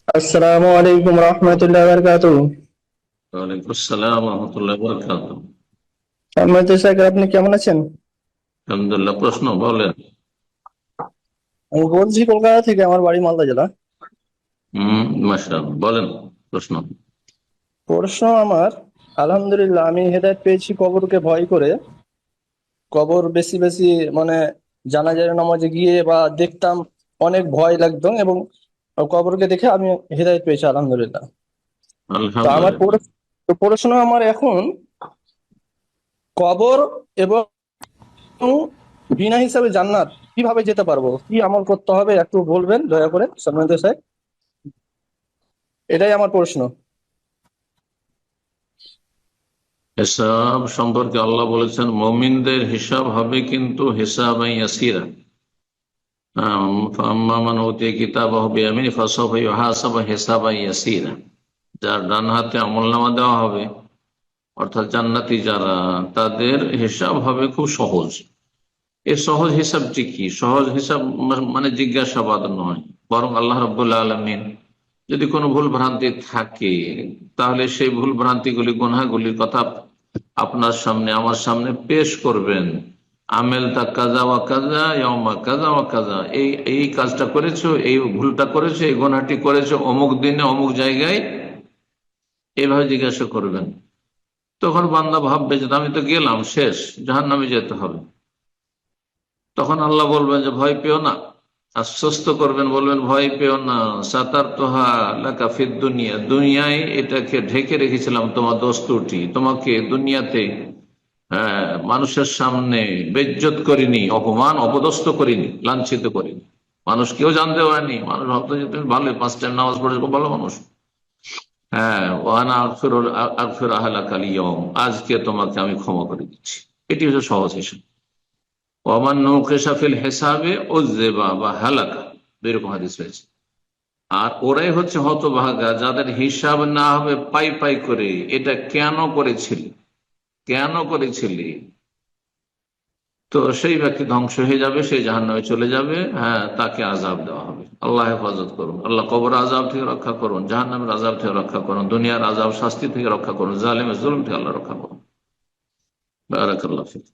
আসসালামু আলাইকুম রহমতুল্লাহ বারকাতুহু। ওয়ালাইকুম আসসালাম রহমতুল্লাহ বরকাত। সম্মানিত শেখ, আপনি কেমন আছেন? আলহামদুলিল্লাহ। প্রশ্ন বলেন। আমি বলছি কলকাতা থেকে, আমার বাড়ি মালদা জেলা। মাশাআল্লাহ, বলেন প্রশ্ন। প্রশ্ন আমার, আলহামদুলিল্লাহ আমি হেদায়েত পেয়েছি কবরকে ভয় করে। কবর বেশি বেশি মানে জানাজার নামাজে গিয়ে বা দেখতাম, অনেক ভয় লাগতো এবং কবরকে দেখে আমি হেদায়েত পেয়েছি আলহামদুলিল্লাহ। তো আমার আলহামদুলিল্লাহ। প্রশ্ন আমার এখন, কবর এবং বিনা হিসাবে জান্নাত কিভাবে যেতে পারবো, কি আমল করতে হবে একটু বলবেন দয়া করে সম্মানিত শেখ? এটাই আমার প্রশ্ন। হিসাব সম্পর্কে আল্লাহ বলেছেন মুমিনদের হিসাব হবে, কিন্তু হিসাবান ইয়াসিরা। ফাম্মা মান উতিয়া কিতাবাহু বিয়ামিনিহি ফাসাউফা ইউহাসাবু হিসাবান ইয়াসিরা। যার ডান হাতে আমলনামা দেওয়া হবে, অর্থাৎ জান্নাতি যারা, তাদের হিসাব হবে খুব সহজ। এই সহজ হিসাবটি কি? সহজ হিসাব মানে জিজ্ঞাসাবাদ নয়, বরং আল্লাহ রাব্বুল আলামিন যদি কোনো ভুল ভ্রান্তি থাকে, তাহলে সেই ভুল ভ্রান্তিগুলি, গুনাহগুলির কথা আপনার সামনে, আমার সামনে পেশ করবেন। আমেল তা কাজা ওয়া কাজা ইয়াউমা কাজা ওয়া কাজা, এই এই কাজটা করেছো, এই ভুলটা করেছো, এই গুনাহটি করেছো অমুক দিনে অমুক জায়গায়, এইভাবে জিজ্ঞাসা করবেন। তখন বান্দা ভাববে যে আমি তো গেলাম, শেষ, জাহান্নামে যেতে হবে। তখন আল্লাহ বলবেন যে ভয় পেও না, আশ্বস্ত করবেন, বলবেন ভয় পেও না, সাতার তোহা লাকা ফিদ দুনিয়া, দুনিয়ায় এটাকে ঢেকে রেখেছিলাম, তোমার দোস্তুটি, তোমাকে দুনিয়াতে মানুষের সামনে বেজ্জত করিনি, অপমান অপদস্থ করিনি, লাঞ্ছিত করিনি। মানুষ কেউ জানতে পারেনি, মানুষ ভাবতো যে তুমি ভালো, 5 টাইম নামাজ পড়ে খুব ভালো মানুষ। হ্যাঁ, ওয়ানা আকফির আহলাকাল ইয়ৌম, আজকে তোমাকে আমি ক্ষমা করে দিচ্ছি। এটি হচ্ছে সহজ হিসাব। ওমান নৌকেশা ফিল হিসাবে উযযিবা বা হালাকা, দুই রকম হাদিস রয়েছে। আর ওরাই হচ্ছে হতভাগা, যাদের হিসাব না হবে পাই পাই করে, এটা কেন করেছিলি, কেন করেছিলি, তো সেই ব্যক্তি ধ্বংস হয়ে যাবে, সেই জাহান্নামে চলে যাবে। হ্যাঁ, তাকে আযাব দেওয়া হবে। আল্লাহ হেফাজত করুন, আল্লাহ কবর আযাব থেকে রক্ষা করুন, জাহান্নামের আযাব থেকে রক্ষা করুন, দুনিয়ার আযাব শাস্তি থেকে রক্ষা করুন, জালেমের জুলুম থেকে আল্লাহ রক্ষা করুন। বারাকাল্লাহু ফিক।